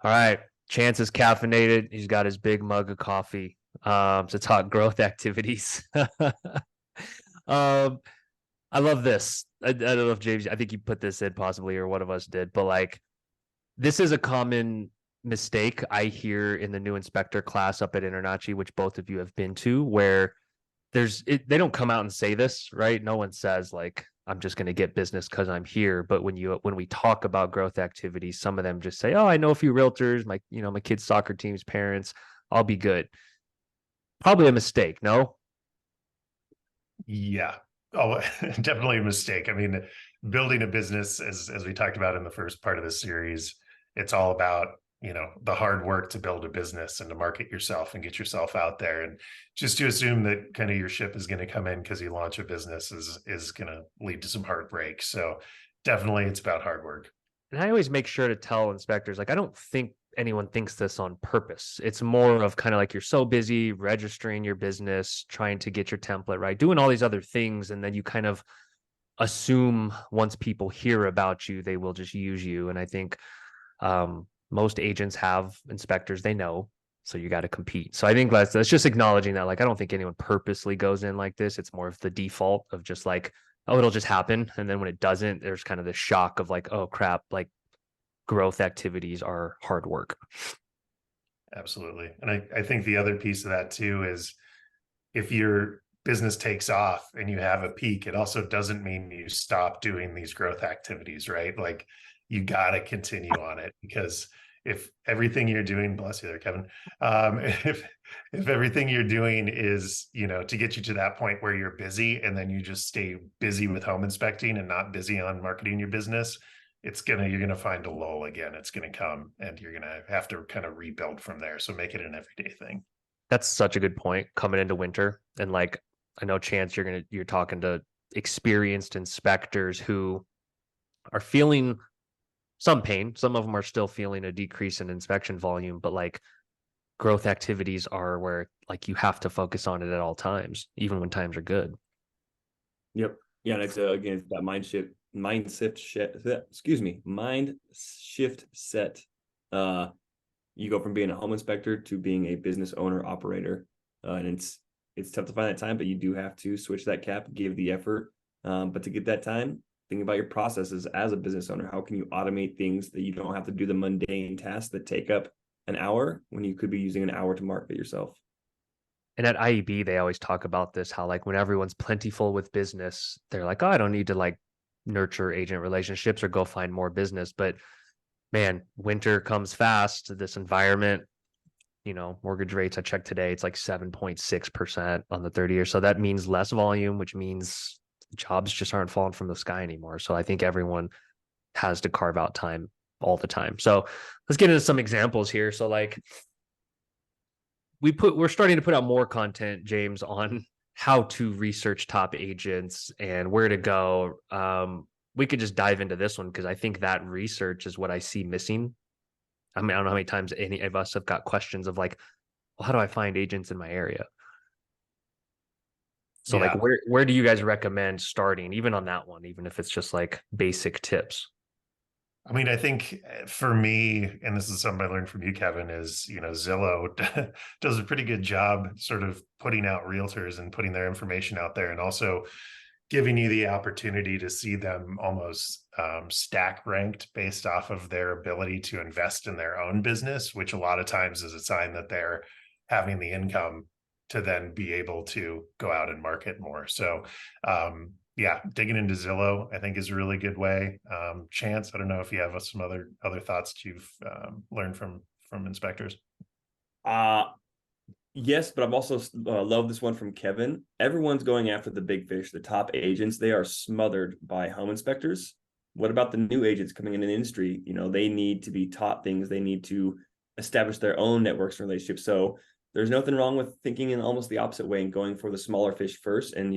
All right. Chance is caffeinated. He's got his big mug of coffee to talk growth activities. um, I love this. I don't know if James, I think you put this in possibly, or one of us did, but like this is a common mistake I hear in the new inspector class up at Internachi, which both of you have been to, where they don't come out and say this, right? No one says like I'm just going to get business because I'm here. But when we talk about growth activities, some of them just say, "Oh, I know a few realtors, my kids' soccer team's parents. I'll be good." Probably a mistake, no? Yeah. Oh, definitely a mistake. I mean, building a business, as we talked about in the first part of the series, it's all about, the hard work to build a business and to market yourself and get yourself out there. And just to assume that kind of your ship is going to come in because you launch a business is going to lead to some heartbreak. So definitely it's about hard work. And I always make sure to tell inspectors, like, I don't think anyone thinks this on purpose. It's more of kind of like you're so busy registering your business, trying to get your template right, doing all these other things. And then you kind of assume once people hear about you, they will just use you. And I think most agents have inspectors they know. So you got to compete. So I think that's just acknowledging that. Like, I don't think anyone purposely goes in like this. It's more of the default of just like, oh, it'll just happen. And then when it doesn't, there's kind of this shock of like, oh crap, like growth activities are hard work. Absolutely. And I think the other piece of that too is if your business takes off and you have a peak, it also doesn't mean you stop doing these growth activities, right? Like you got to continue on it because if everything you're doing, bless you there, Kevin, if everything you're doing is, to get you to that point where you're busy and then you just stay busy with home inspecting and not busy on marketing your business, you're gonna find a lull again. It's gonna come and you're gonna have to kind of rebuild from there. So make it an everyday thing. That's such a good point coming into winter. And like, I know Chance, you're talking to experienced inspectors who are feeling some pain. Some of them are still feeling a decrease in inspection volume, but like growth activities are where like you have to focus on it at all times, even when times are good. Yep. Yeah, and it's again it's that mind shift set. Uh, you go from being a home inspector to being a business owner operator, and it's tough to find that time, but you do have to switch that cap, give the effort. But to get that time, think about your processes as a business owner. How can you automate things that you don't have to do the mundane tasks that take up an hour when you could be using an hour to market yourself? And at IEB, they always talk about this how, like, when everyone's plentiful with business, they're like, oh, I don't need to like nurture agent relationships or go find more business. But man, winter comes fast. This environment, mortgage rates I checked today, it's like 7.6% on the 30 year. So that means less volume, which means jobs just aren't falling from the sky anymore. So I think everyone has to carve out time all the time. So let's get into some examples here. So like we're starting to put out more content, James, on how to research top agents and where to go. We could just dive into this one because I think that research is what I see missing. I mean, I don't know how many times any of us have got questions of like, well, how do I find agents in my area? So like Yeah. where do you guys recommend starting, even on that one, even if it's just like basic tips? I mean, I think for me, and this is something I learned from you, Kevin, is, Zillow does a pretty good job sort of putting out realtors and putting their information out there and also giving you the opportunity to see them almost stack ranked based off of their ability to invest in their own business, which a lot of times is a sign that they're having the income to then be able to go out and market more. So, yeah, digging into Zillow, I think is a really good way. Chance, I don't know if you have some other thoughts that you've learned from inspectors. Uh Yes, but I've also love this one from Kevin. Everyone's going after the big fish, the top agents. They are smothered by home inspectors. What about the new agents coming in the industry? They need to be taught things. They need to establish their own networks and relationships. So there's nothing wrong with thinking in almost the opposite way and going for the smaller fish first. And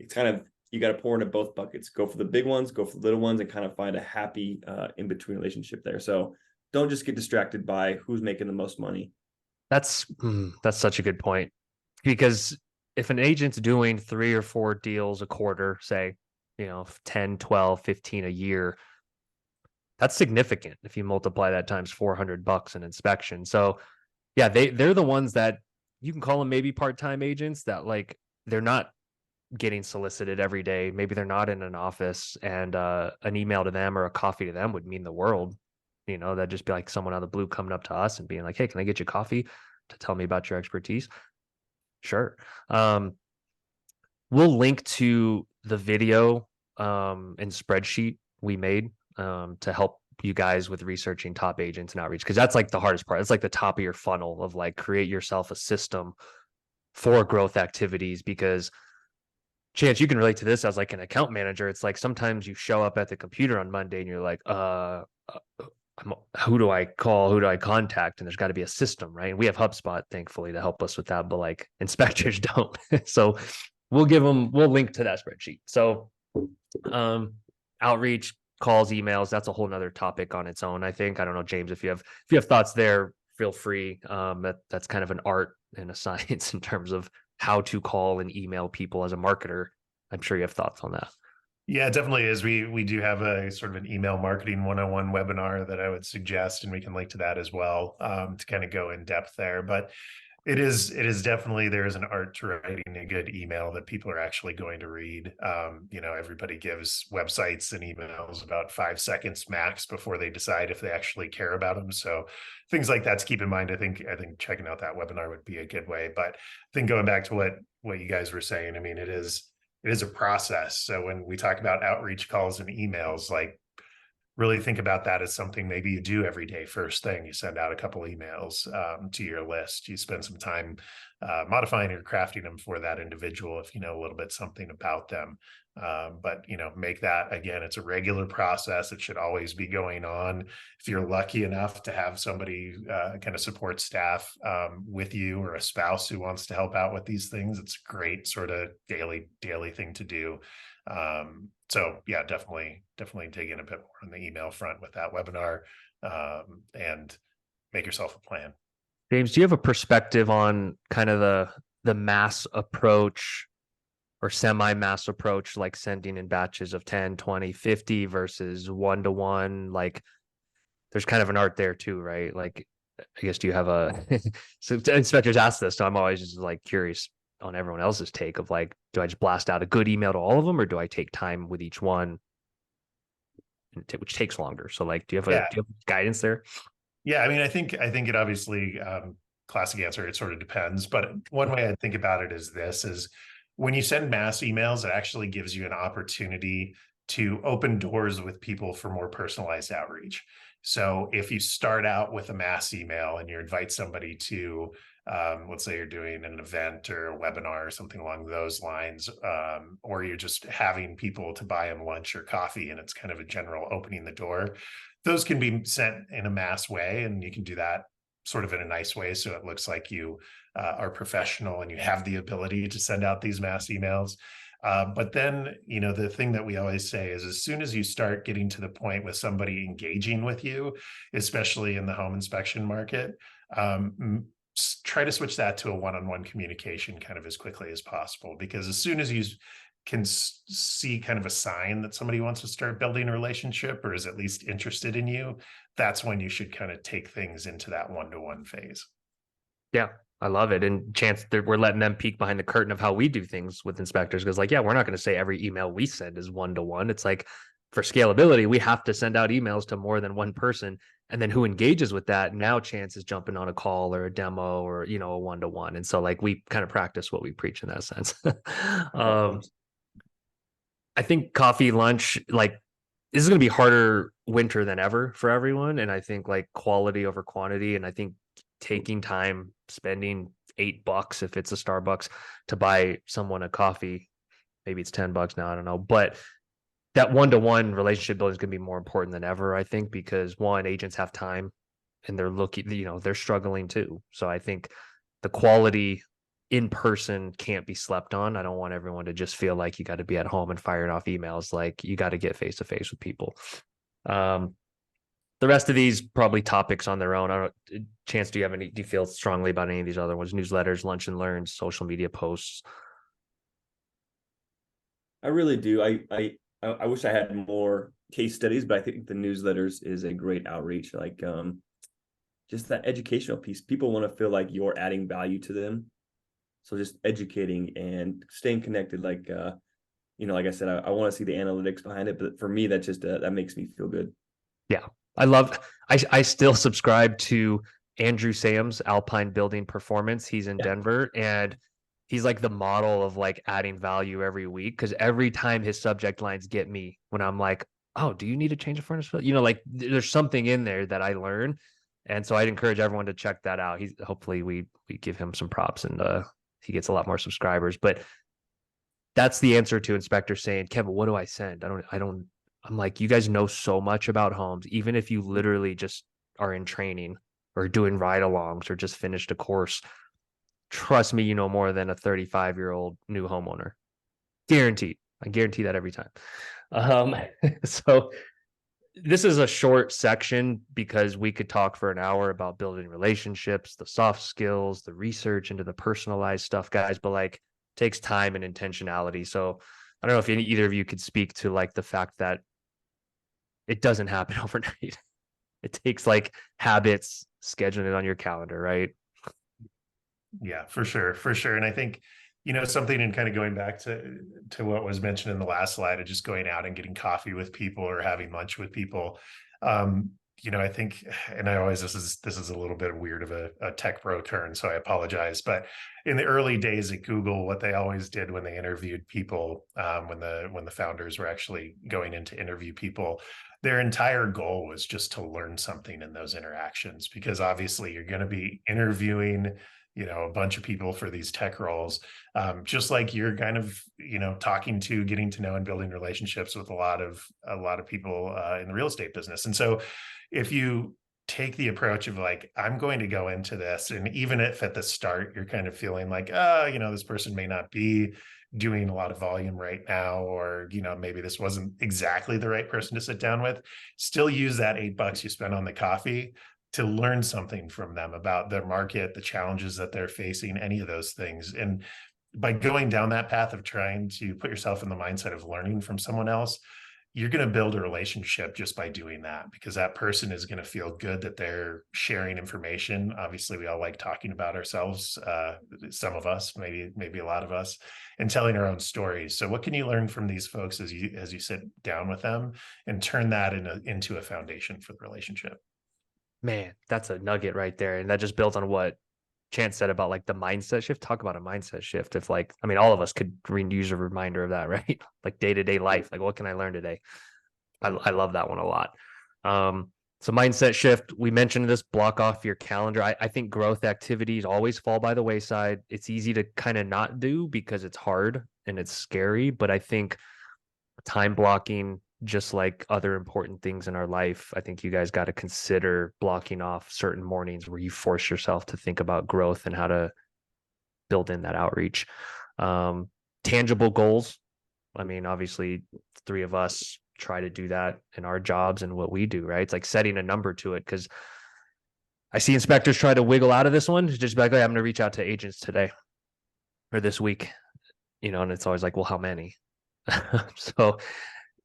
it's kind of you got to pour into both buckets. Go for the big ones, go for the little ones, and kind of find a happy in between relationship there. So don't just get distracted by who's making the most money. That's such a good point because if an agent's doing 3 or 4 deals a quarter, say, 10, 12, 15 a year, That's significant if you multiply that times $400 in inspection. So yeah, they're the ones that you can call them maybe part-time agents that like they're not getting solicited every day. Maybe they're not in an office, and an email to them or a coffee to them would mean the world. That'd just be like someone out of the blue coming up to us and being like, hey, can I get you coffee to tell me about your expertise? Sure. We'll link to the video and spreadsheet we made to help you guys with researching top agents and outreach, because that's like the hardest part. It's like the top of your funnel of like create yourself a system for growth activities, because Chance, you can relate to this as like an account manager. It's like sometimes you show up at the computer on Monday and you're like, who do I call? Who do I contact? And there's got to be a system, right? And we have HubSpot, thankfully, to help us with that. But like inspectors don't. So we'll link to that spreadsheet. So outreach, calls, emails, that's a whole nother topic on its own, I think. I don't know, James, if you have thoughts there, feel free. That's kind of an art and a science in terms of how to call and email people as a marketer. I'm sure you have thoughts on that. Yeah, it definitely is. We do have a sort of an email marketing 101 webinar that I would suggest, and we can link to that as well, to kind of go in depth there. But it is definitely, there is an art to writing a good email that people are actually going to read. Everybody gives websites and emails about 5 seconds max before they decide if they actually care about them. So things like that to keep in mind. I think checking out that webinar would be a good way. But I think going back to what you guys were saying, I mean, it is a process. So when we talk about outreach calls and emails, like really think about that as something maybe you do every day. First thing, you send out a couple emails to your list. You spend some time modifying or crafting them for that individual if you know a little bit something about them. But make that, again, it's a regular process. It should always be going on. If you're lucky enough to have somebody kind of support staff with you, or a spouse who wants to help out with these things, it's a great sort of daily thing to do. So yeah, definitely dig in a bit more on the email front with that webinar, and make yourself a plan. James, do you have a perspective on kind of the mass approach or semi-mass approach, like sending in batches of 10, 20, 50 versus one-to-one? Like there's kind of an art there too, right? Like, I guess, do you have so inspectors ask this, so I'm always just like curious on everyone else's take of like, do I just blast out a good email to all of them, or do I take time with each one, which takes longer? So like, do you have guidance there? Yeah, I mean, I think it obviously, classic answer, it sort of depends. But one way I think about it is when you send mass emails, it actually gives you an opportunity to open doors with people for more personalized outreach. So if you start out with a mass email and you invite somebody to, let's say you're doing an event or a webinar or something along those lines, or you're just having people to buy them lunch or coffee, and it's kind of a general opening the door, those can be sent in a mass way, and you can do that sort of in a nice way, so it looks like you are professional and you have the ability to send out these mass emails. But then, the thing that we always say is, as soon as you start getting to the point with somebody engaging with you, especially in the home inspection market, try to switch that to a one-on-one communication kind of as quickly as possible, because as soon as you can see kind of a sign that somebody wants to start building a relationship or is at least interested in you, that's when you should kind of take things into that one-to-one phase. Yeah, I love it. And Chance, we're letting them peek behind the curtain of how we do things with inspectors. Because like, yeah, we're not going to say every email we send is one-to-one. It's like, for scalability, we have to send out emails to more than one person. And then who engages with that? Now Chance is jumping on a call or a demo or, a one-to-one. And so like, we kind of practice what we preach in that sense. I think coffee, lunch, like this is going to be harder winter than ever for everyone. And I think like quality over quantity. And I think taking time, spending $8 if it's a Starbucks to buy someone a coffee, maybe it's $10 now, I don't know. But that one-to-one relationship building is going to be more important than ever, I think, because one, agents have time and they're looking, they're struggling too. So I think the quality in person can't be slept on. I don't want everyone to just feel like you got to be at home and firing off emails. Like you got to get face to face with people. The rest of these probably topics on their own. I don't, Chance, do you feel strongly about any of these other ones? Newsletters, lunch and learns, social media posts? I really do. I wish I had more case studies, but I think the newsletters is a great outreach. Like just that educational piece. People want to feel like you're adding value to them. So just educating and staying connected. Like like I said, I want to see the analytics behind it, but for me, that just that makes me feel good. Yeah. I still subscribe to Andrew Sam's Alpine Building Performance. He's in Denver, and he's like the model of like adding value every week, because every time his subject lines get me when I'm like, oh, do you need to change a furnace filter? Like there's something in there that I learn. And so I'd encourage everyone to check that out. He's hopefully we give him some props, and he gets a lot more subscribers. But that's the answer to inspectors saying, Kevin, what do I send? I'm like, you guys know so much about homes, even if you literally just are in training or doing ride-alongs or just finished a course. Trust me, you know more than a 35-year-old new homeowner. Guaranteed. I guarantee that every time. So this is a short section because we could talk for an hour about building relationships, the soft skills, the research into the personalized stuff, guys, but like takes time and intentionality. So I don't know if either of you could speak to like the fact that it doesn't happen overnight. It takes like habits, scheduling it on your calendar, right? Yeah, for sure, for sure. And I think, something, and kind of going back to what was mentioned in the last slide of just going out and getting coffee with people or having lunch with people. I think, and I always, this is a little bit weird of a tech bro turn, so I apologize. But in the early days at Google, what they always did when they interviewed people, when the founders were actually going in to interview people, their entire goal was just to learn something in those interactions, because obviously you're going to be interviewing a bunch of people for these tech roles, just like you're kind of talking to, getting to know, and building relationships with a lot of people in the real estate business. And so if you take the approach of like, I'm going to go into this, and even if at the start you're kind of feeling like, this person may not be doing a lot of volume right now, or maybe this wasn't exactly the right person to sit down with, still use that $8 you spent on the coffee to learn something from them about their market, the challenges that they're facing, any of those things. And by going down that path of trying to put yourself in the mindset of learning from someone else, you're going to build a relationship just by doing that, because that person is going to feel good that they're sharing information. Obviously, we all like talking about ourselves, some of us, maybe a lot of us, and telling our own stories. So what can you learn from these folks as you sit down with them and turn that into a foundation for the relationship? Man, that's a nugget right there. And that just builds on what Chance said about like the mindset shift. Talk about a mindset shift. If like, I mean, all of us could use a reminder of that, right? Like day-to-day life. Like, what can I learn today? I love that one a lot. So mindset shift, we mentioned this, block off your calendar. I think growth activities always fall by the wayside. It's easy to kind of not do because it's hard and it's scary, but I think time blocking, just like other important things in our life, I think you guys got to consider blocking off certain mornings where you force yourself to think about growth and how to build in that outreach. Tangible goals. I mean, obviously, three of us try to do that in our jobs and what we do, right? It's like setting a number to it, because I see inspectors try to wiggle out of this one. Just be like, hey, I'm going to reach out to agents today or this week, and it's always like, well, how many? So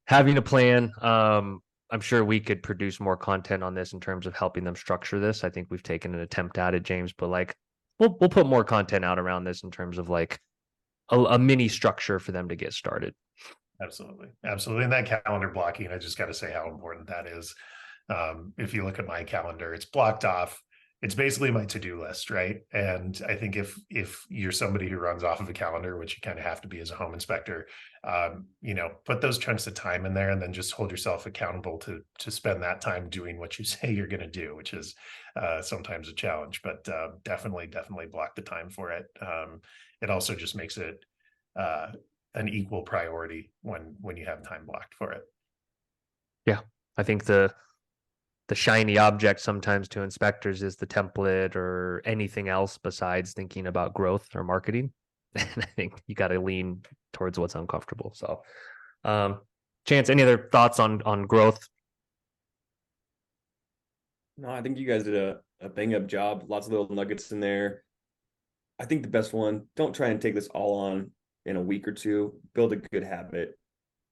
having a plan, I'm sure we could produce more content on this in terms of helping them structure this. I think we've taken an attempt at it, James, but like we'll put more content out around this in terms of like a mini structure for them to get started. Absolutely. Absolutely. And that calendar blocking, I just got to say how important that is. If you look at my calendar, it's blocked off. It's basically my to-do list, right? And I think if you're somebody who runs off of a calendar, which you kind of have to be as a home inspector, put those chunks of time in there, and then just hold yourself accountable to spend that time doing what you say you're going to do, which is sometimes a challenge, but definitely block the time for it. It also just makes it an equal priority when you have time blocked for it. Yeah, I think the shiny object sometimes to inspectors is the template or anything else besides thinking about growth or marketing. And I think you got to lean towards what's uncomfortable. So, Chance, any other thoughts on growth? No, I think you guys did a bang up job. Lots of little nuggets in there. I think the best one, don't try and take this all on in a week or two. Build a good habit,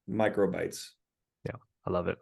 micro bites. Yeah. I love it.